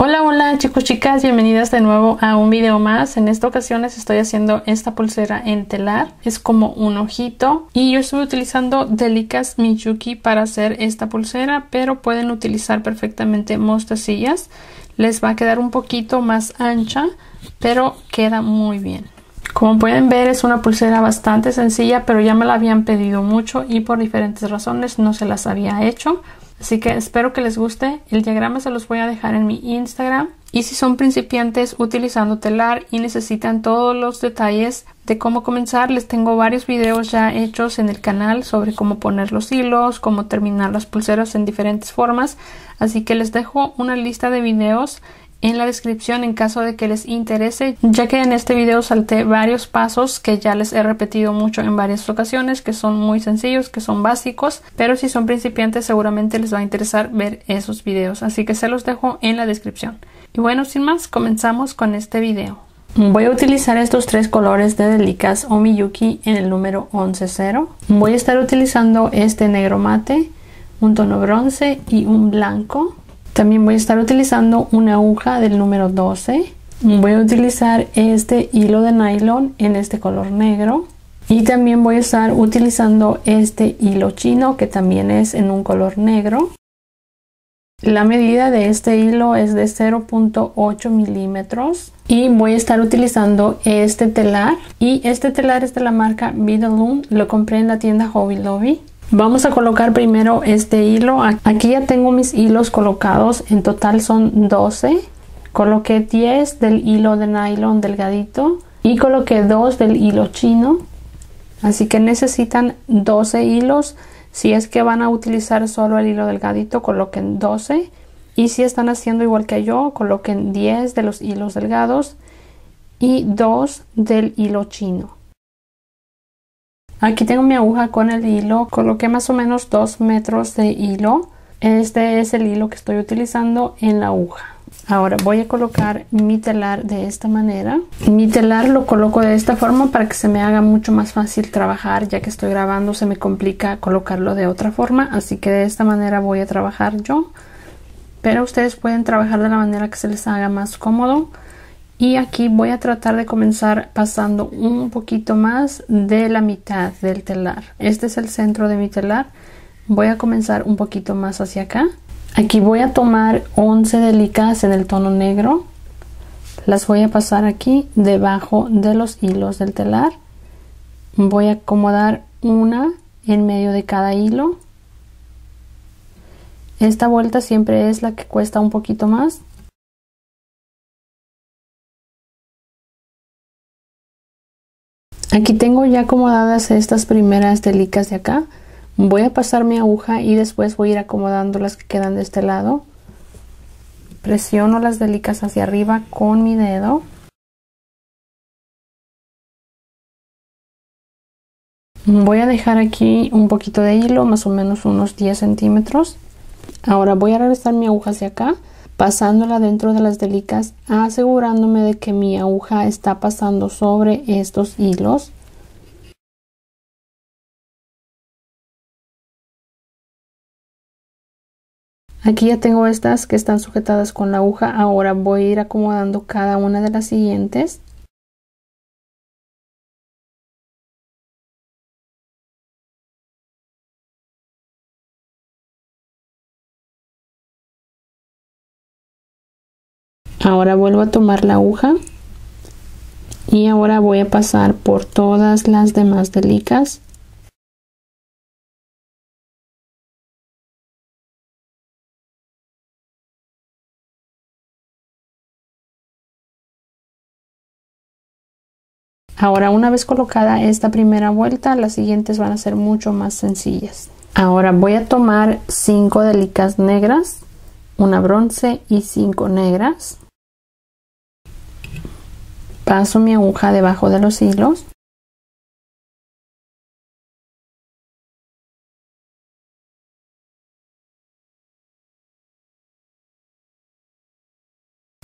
Hola, hola chicos, chicas, bienvenidas de nuevo a un video más. En esta ocasión les estoy haciendo esta pulsera en telar. Es como un ojito y yo estoy utilizando Delica's Miyuki para hacer esta pulsera, pero pueden utilizar perfectamente mostacillas. Les va a quedar un poquito más ancha, pero queda muy bien. Como pueden ver, es una pulsera bastante sencilla, pero ya me la habían pedido mucho y por diferentes razones no se las había hecho. Así que espero que les guste. El diagrama se los voy a dejar en mi Instagram. Y si son principiantes utilizando telar y necesitan todos los detalles de cómo comenzar, les tengo varios videos ya hechos en el canal sobre cómo poner los hilos, cómo terminar las pulseras en diferentes formas. Así que les dejo una lista de videos en la descripción en caso de que les interese, ya que en este video salté varios pasos que ya les he repetido mucho en varias ocasiones, que son muy sencillos, que son básicos, pero si son principiantes seguramente les va a interesar ver esos videos, así que se los dejo en la descripción. Y bueno, sin más, comenzamos con este video. Voy a utilizar estos tres colores de Delica's o Miyuki en el número 11-0. Voy a estar utilizando este negro mate, un tono bronce y un blanco. También voy a estar utilizando una aguja del número 12. Voy a utilizar este hilo de nylon en este color negro. Y también voy a estar utilizando este hilo chino que también es en un color negro. La medida de este hilo es de 0.8 milímetros. Y voy a estar utilizando este telar. Y este telar es de la marca Vidaloom. Lo compré en la tienda Hobby Lobby. Vamos a colocar primero este hilo. Aquí ya tengo mis hilos colocados. En total son 12. Coloqué 10 del hilo de nylon delgadito. Y coloqué 2 del hilo chino. Así que necesitan 12 hilos. Si es que van a utilizar solo el hilo delgadito, coloquen 12. Y si están haciendo igual que yo, coloquen 10 de los hilos delgados. Y 2 del hilo chino. Aquí tengo mi aguja con el hilo, coloqué más o menos 2 metros de hilo. Este es el hilo que estoy utilizando en la aguja. Ahora voy a colocar mi telar de esta manera. Mi telar lo coloco de esta forma para que se me haga mucho más fácil trabajar, ya que estoy grabando se me complica colocarlo de otra forma. Así que de esta manera voy a trabajar yo. Pero ustedes pueden trabajar de la manera que se les haga más cómodo. Y aquí voy a tratar de comenzar pasando un poquito más de la mitad del telar. Este es el centro de mi telar. Voy a comenzar un poquito más hacia acá. Aquí voy a tomar 11 Delica's en el tono negro. Las voy a pasar aquí debajo de los hilos del telar. Voy a acomodar una en medio de cada hilo. Esta vuelta siempre es la que cuesta un poquito más. Aquí tengo ya acomodadas estas primeras Delica's de acá. Voy a pasar mi aguja y después voy a ir acomodando las que quedan de este lado. Presiono las Delica's hacia arriba con mi dedo. Voy a dejar aquí un poquito de hilo, más o menos unos 10 centímetros. Ahora voy a regresar mi aguja hacia acá, pasándola dentro de las Delica's, asegurándome de que mi aguja está pasando sobre estos hilos. Aquí ya tengo estas que están sujetadas con la aguja. Ahora voy a ir acomodando cada una de las siguientes. Ahora vuelvo a tomar la aguja y ahora voy a pasar por todas las demás Delica's. Ahora, una vez colocada esta primera vuelta, las siguientes van a ser mucho más sencillas. Ahora voy a tomar 5 Delica's negras, una bronce y 5 negras. Paso mi aguja debajo de los hilos.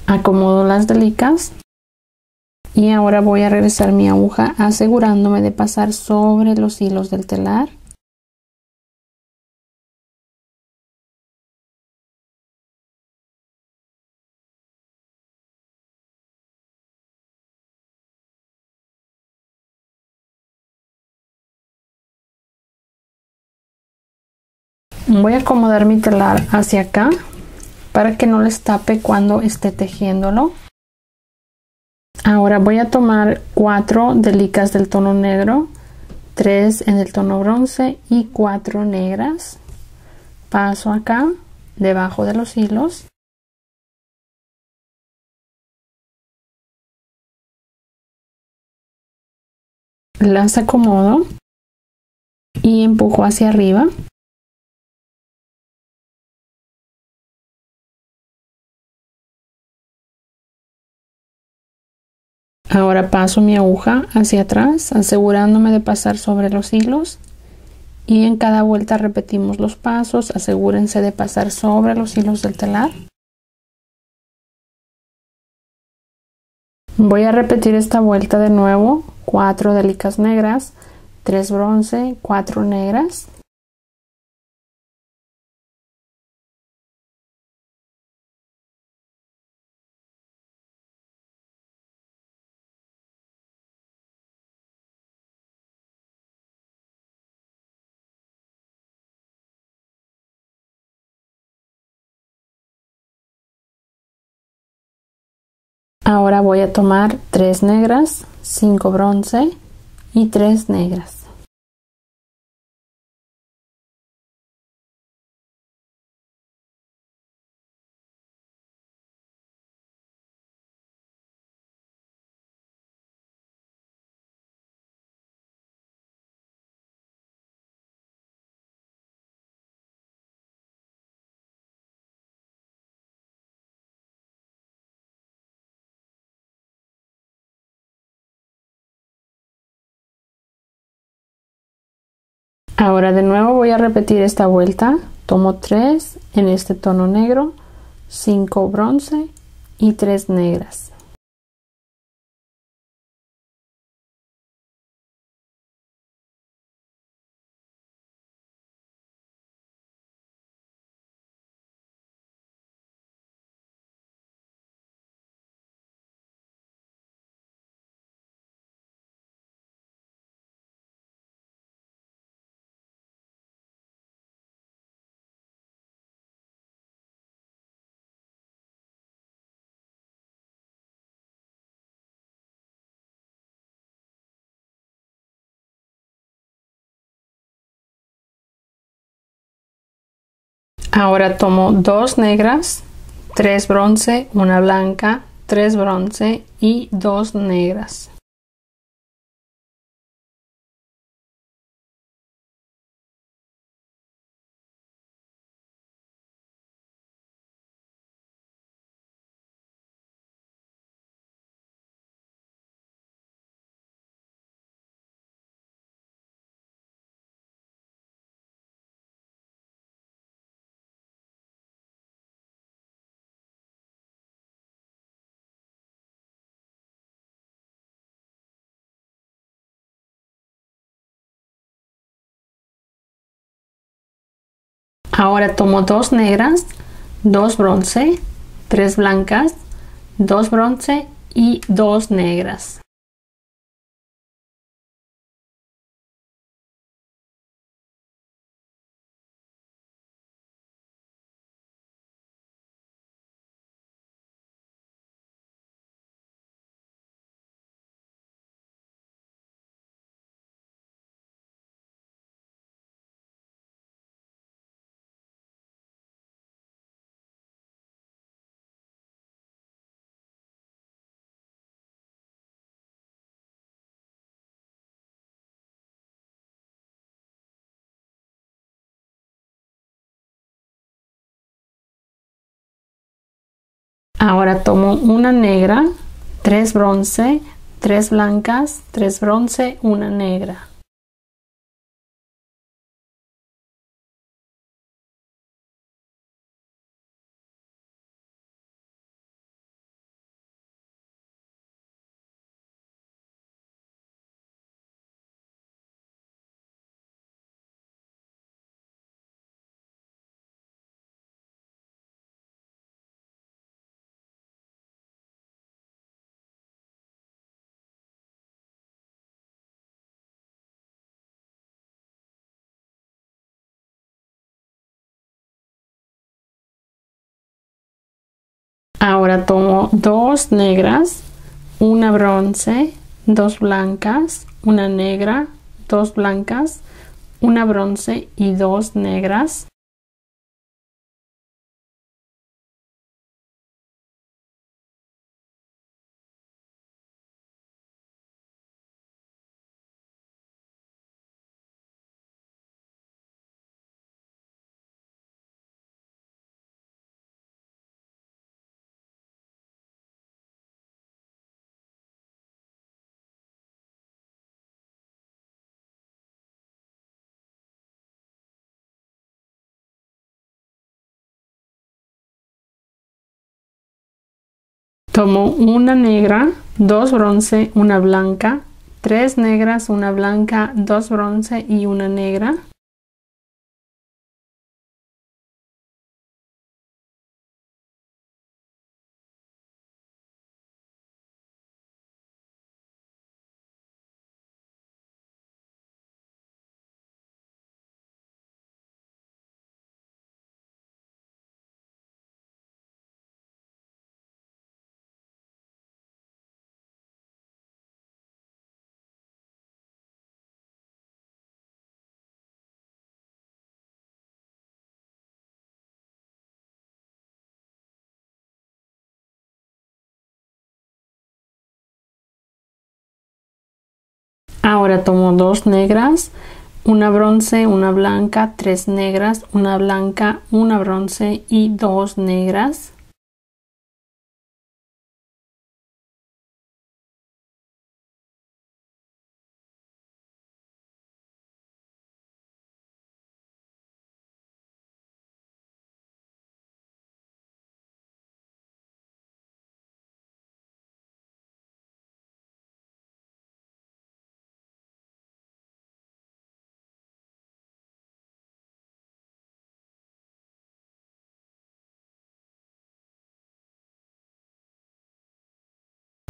Acomodo las Delica's. Y ahora voy a regresar mi aguja asegurándome de pasar sobre los hilos del telar. Voy a acomodar mi telar hacia acá para que no les tape cuando esté tejiéndolo. Ahora voy a tomar 4 de licas del tono negro, 3 en el tono bronce y 4 negras. Paso acá debajo de los hilos. Las acomodo y empujo hacia arriba. Ahora paso mi aguja hacia atrás, asegurándome de pasar sobre los hilos, y en cada vuelta repetimos los pasos. Asegúrense de pasar sobre los hilos del telar. Voy a repetir esta vuelta de nuevo, 4 de licas negras, 3 bronce, 4 negras. Ahora voy a tomar 3 negras, 5 bronce y 3 negras. Ahora de nuevo voy a repetir esta vuelta. Tomo 3 en este tono negro, 5 bronce y 3 negras. Ahora tomo 2 negras, 3 bronce, 1 blanca, 3 bronce y 2 negras. Ahora tomo 2 negras, 2 bronce, 3 blancas, 2 bronce y 2 negras. Ahora tomo una negra, 3 bronce, 3 blancas, 3 bronce, 1 negra. Ahora tomo dos negras, una bronce, dos blancas, una negra, dos blancas, una bronce y dos negras. Tomo una negra, dos bronce, una blanca, tres negras, una blanca, dos bronce y una negra. Ahora tomo dos negras, una bronce, una blanca, tres negras, una blanca, una bronce y dos negras.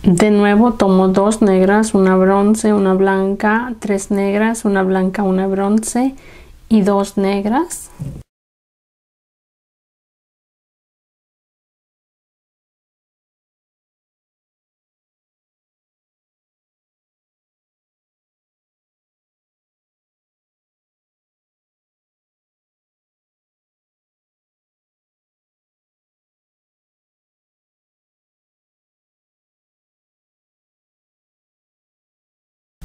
De nuevo tomo dos negras, una bronce, una blanca, tres negras, una blanca, una bronce y dos negras.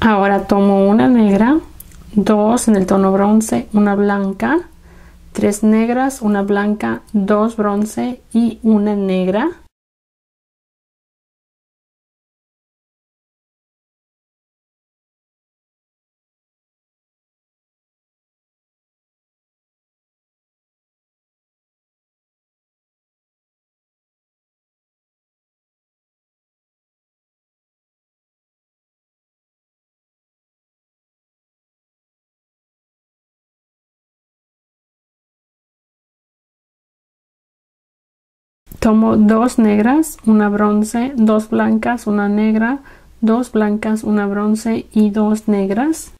Ahora tomo una negra, dos en el tono bronce, una blanca, tres negras, una blanca, dos bronce y una negra. Tomo dos negras, una bronce, dos blancas, una negra, dos blancas, una bronce y dos negras.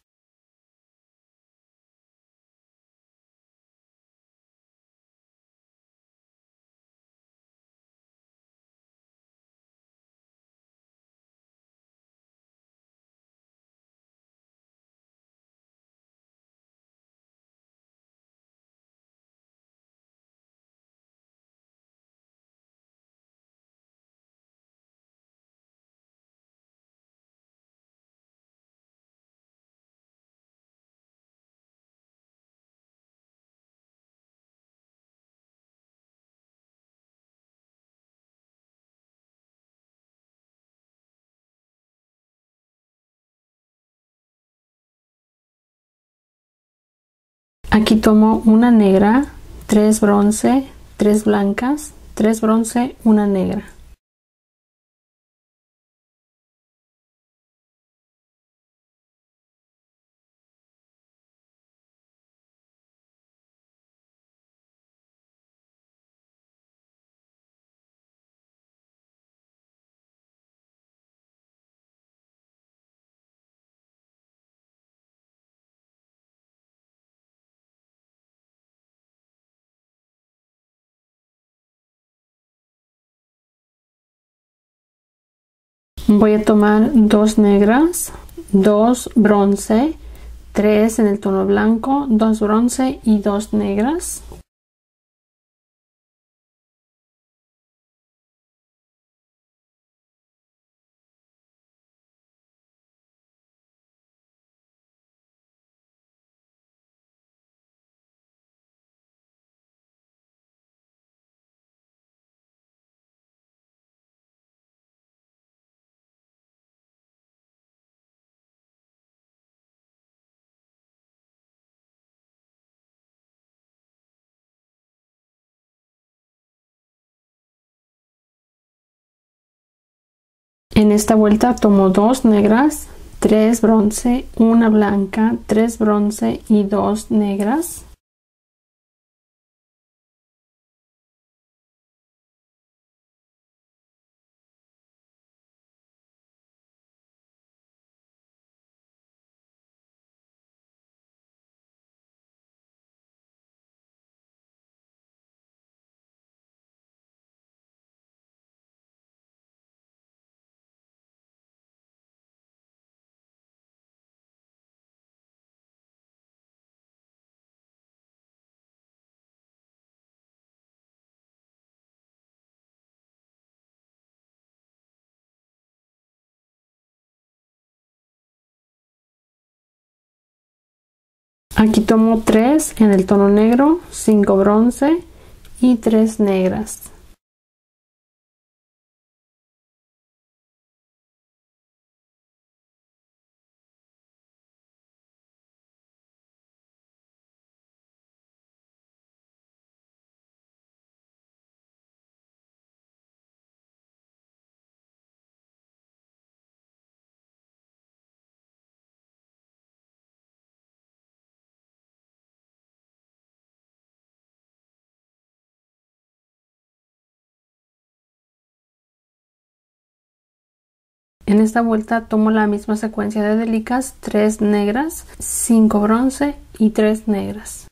Aquí tomo una negra, tres bronce, tres blancas, tres bronce, una negra. Voy a tomar 2 negras, 2 bronce, 3 en el tono blanco, 2 bronce y 2 negras. En esta vuelta tomo 2 negras, 3 bronce, 1 blanca, 3 bronce y 2 negras. Aquí tomo 3 en el tono negro, 5 bronce y 3 negras. En esta vuelta tomo la misma secuencia de delicas, 3 negras, 5 bronce y 3 negras.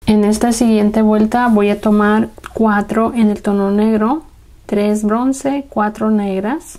En esta siguiente vuelta voy a tomar 4 en el tono negro, 3 bronce, 4 negras.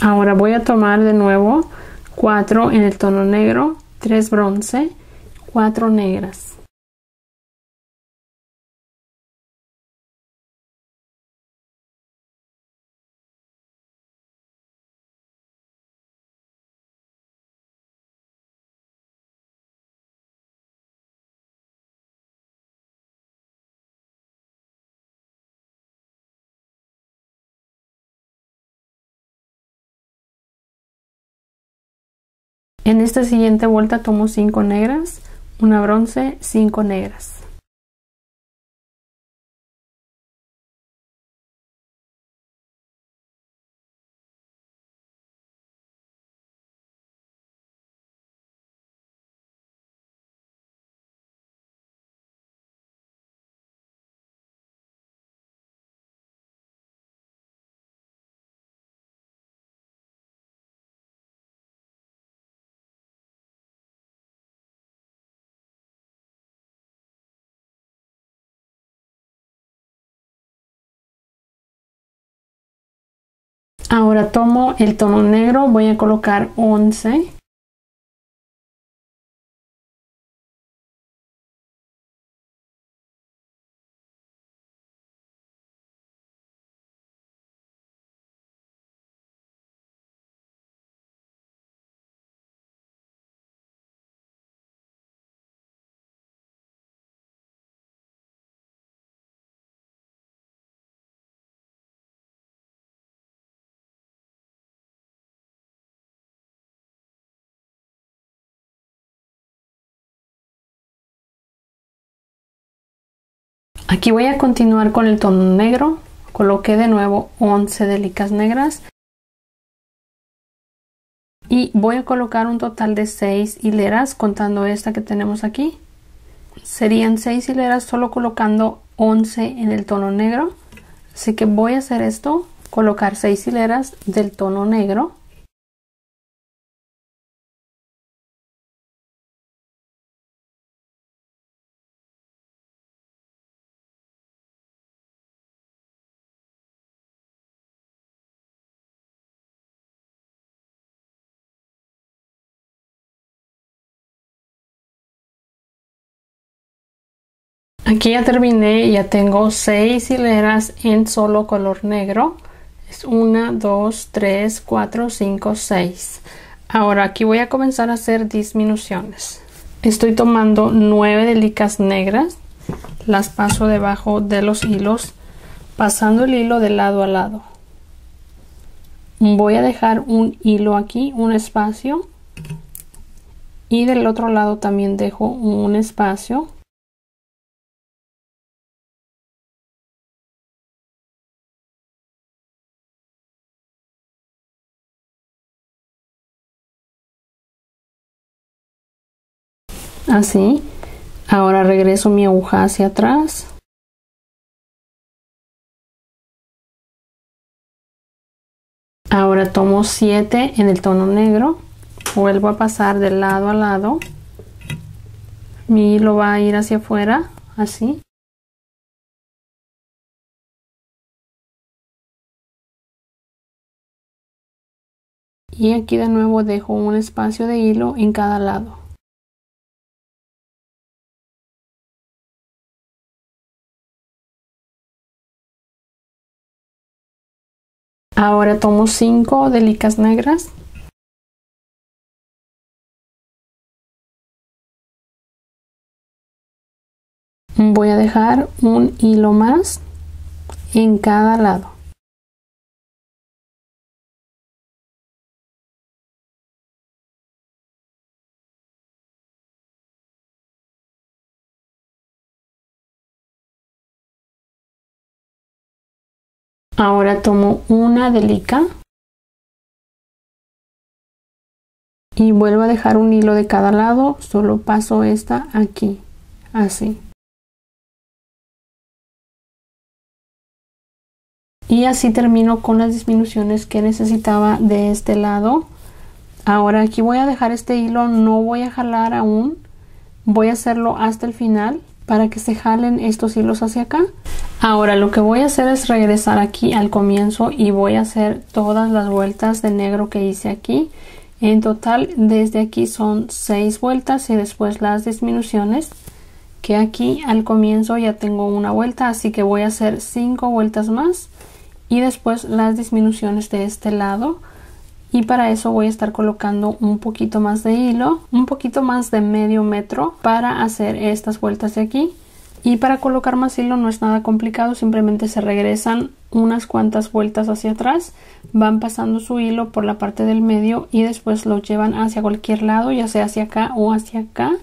Ahora voy a tomar de nuevo 4 en el tono negro, 3 bronce, 4 negras. En esta siguiente vuelta tomo 5 negras, una bronce, 5 negras. Ahora tomo el tono negro, voy a colocar 11. Aquí voy a continuar con el tono negro. Coloqué de nuevo 11 delicas negras y voy a colocar un total de 6 hileras contando esta que tenemos aquí. Serían 6 hileras solo colocando 11 en el tono negro, así que voy a hacer esto, colocar 6 hileras del tono negro. Aquí ya terminé, ya tengo 6 hileras en solo color negro. Es 1, 2, 3, 4, 5, 6. Ahora aquí voy a comenzar a hacer disminuciones. Estoy tomando 9 delicas negras, las paso debajo de los hilos, pasando el hilo de lado a lado. Voy a dejar un hilo aquí, un espacio, y del otro lado también dejo un espacio. Así. Ahora regreso mi aguja hacia atrás. Ahora tomo 7 en el tono negro. Vuelvo a pasar de lado a lado. Mi hilo va a ir hacia afuera, así. Y aquí de nuevo dejo un espacio de hilo en cada lado. Ahora tomo 5 delicas negras. Voy a dejar un hilo más en cada lado. Ahora tomo una delica y vuelvo a dejar un hilo de cada lado, solo paso esta aquí, así. Y así termino con las disminuciones que necesitaba de este lado. Ahora aquí voy a dejar este hilo, no voy a jalar aún, voy a hacerlo hasta el final para que se jalen estos hilos hacia acá. Ahora lo que voy a hacer es regresar aquí al comienzo y voy a hacer todas las vueltas de negro que hice aquí. En total desde aquí son 6 vueltas y después las disminuciones, que aquí al comienzo ya tengo una vuelta, así que voy a hacer 5 vueltas más y después las disminuciones de este lado. Y para eso voy a estar colocando un poquito más de hilo, un poquito más de medio metro para hacer estas vueltas de aquí. Y para colocar más hilo no es nada complicado, simplemente se regresan unas cuantas vueltas hacia atrás, van pasando su hilo por la parte del medio y después lo llevan hacia cualquier lado, ya sea hacia acá o hacia acá,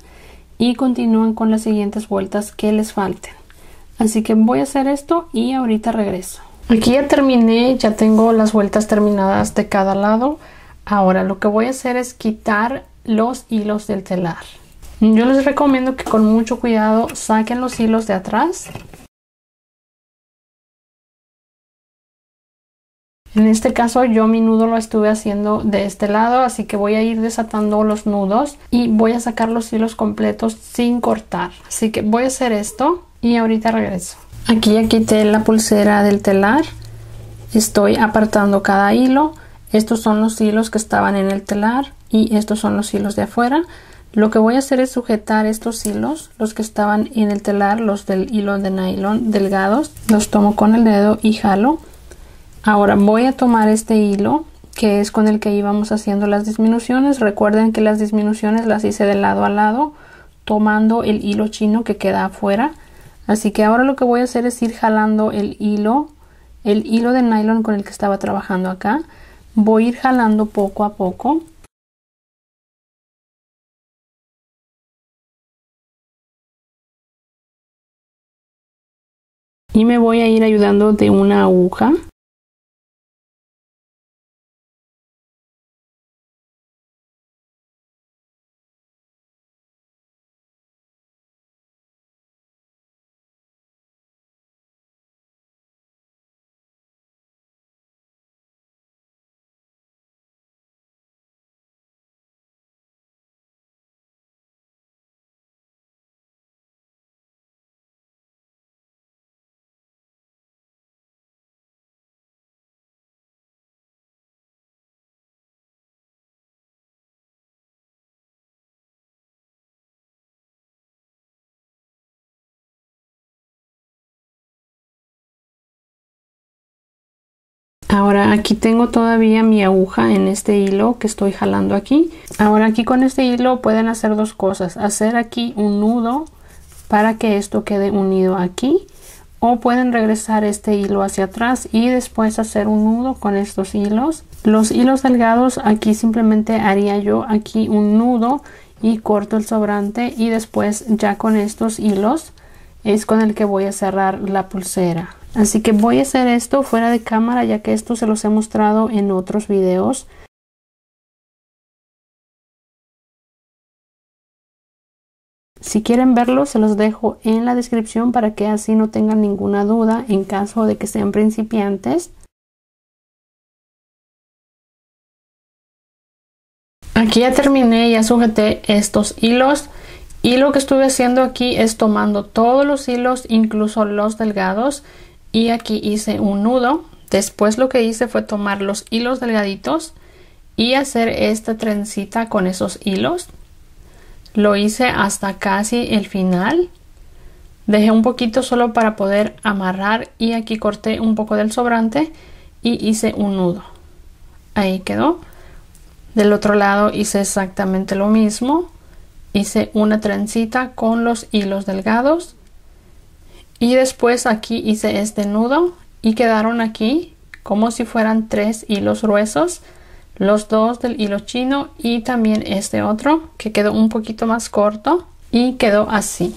y continúan con las siguientes vueltas que les falten. Así que voy a hacer esto y ahorita regreso. Aquí ya terminé, ya tengo las vueltas terminadas de cada lado. Ahora lo que voy a hacer es quitar los hilos del telar. Yo les recomiendo que con mucho cuidado saquen los hilos de atrás. En este caso yo mi nudo lo estuve haciendo de este lado, así que voy a ir desatando los nudos y voy a sacar los hilos completos sin cortar. Así que voy a hacer esto y ahorita regreso. Aquí ya quité la pulsera del telar, estoy apartando cada hilo. Estos son los hilos que estaban en el telar y estos son los hilos de afuera. Lo que voy a hacer es sujetar estos hilos, los que estaban en el telar, los del hilo de nylon delgados, los tomo con el dedo y jalo. Ahora voy a tomar este hilo que es con el que íbamos haciendo las disminuciones. Recuerden que las disminuciones las hice de lado a lado, tomando el hilo chino que queda afuera. Así que ahora lo que voy a hacer es ir jalando el hilo de nylon con el que estaba trabajando acá. Voy a ir jalando poco a poco. y me voy a ir ayudando de una aguja. Ahora aquí tengo todavía mi aguja en este hilo que estoy jalando aquí. Ahora aquí con este hilo pueden hacer dos cosas. Hacer aquí un nudo para que esto quede unido aquí. O pueden regresar este hilo hacia atrás y después hacer un nudo con estos hilos. Los hilos delgados aquí simplemente haría yo aquí un nudo y corto el sobrante. Y después ya con estos hilos es con el que voy a cerrar la pulsera. Así que voy a hacer esto fuera de cámara ya que esto se los he mostrado en otros videos. Si quieren verlo se los dejo en la descripción para que así no tengan ninguna duda en caso de que sean principiantes. Aquí ya terminé, ya sujeté estos hilos. Y lo que estuve haciendo aquí es tomando todos los hilos, incluso los delgados. Y aquí hice un nudo. Después lo que hice fue tomar los hilos delgaditos y hacer esta trencita con esos hilos. Lo hice hasta casi el final. Dejé un poquito solo para poder amarrar y aquí corté un poco del sobrante y hice un nudo. Ahí quedó. Del otro lado hice exactamente lo mismo. Hice una trencita con los hilos delgados. Y después aquí hice este nudo y quedaron aquí como si fueran 3 hilos gruesos. Los dos del hilo chino y también este otro que quedó un poquito más corto y quedó así.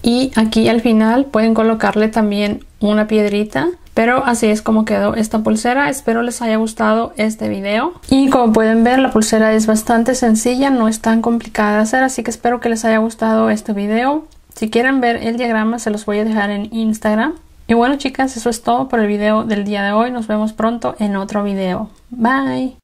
Y aquí al final pueden colocarle también una piedrita. Pero así es como quedó esta pulsera. Espero les haya gustado este video. Y como pueden ver, la pulsera es bastante sencilla, no es tan complicada de hacer. Así que espero que les haya gustado este video. Si quieren ver el diagrama, se los voy a dejar en Instagram. Y bueno, chicas, eso es todo por el video del día de hoy. Nos vemos pronto en otro video. Bye.